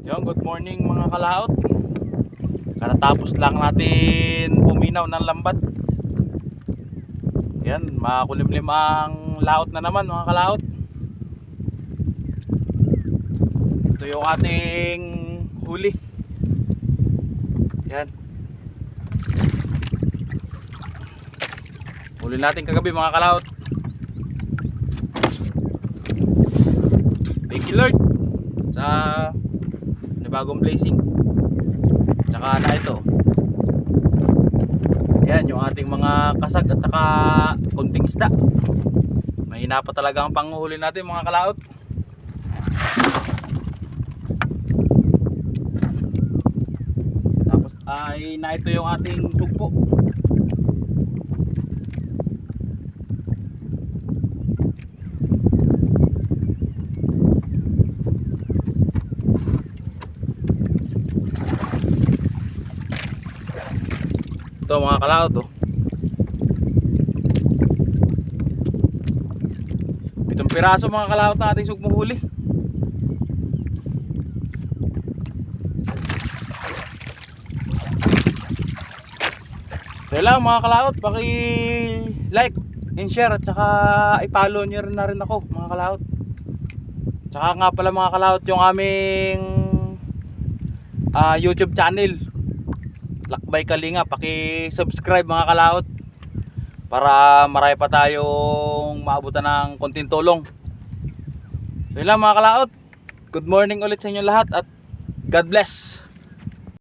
Yung good morning mga kalaot. Katatapos lang natin puminaw ng lambat. Yan, makulimlim ang laot na naman mga kalaot. Ito yung ating huli. Yan. Huli natin kagabi mga kalaot. Thank you Lord sa bagong blessing. Tsaka na ito. Yan yung ating mga kasag at saka kunting isda. Mahina pa talaga ang panghuli natin mga kalaot. Tapos ay na ito yung ating sugpo. Ito mga kalaot oh. 7 piraso mga kalaot na ating sugpong huli. Kaya lang mga kalaot, paki-like and share at saka i-follow nyo rin na rin ako mga kalaot. Tsaka nga pala mga kalaot yung aming YouTube channel Lakbay Kalinga, paki-subscribe mga kalaot para marami pa tayong maabutan ng konting tulong. So yun lang mga kalaot, good morning ulit sa inyo lahat at God bless.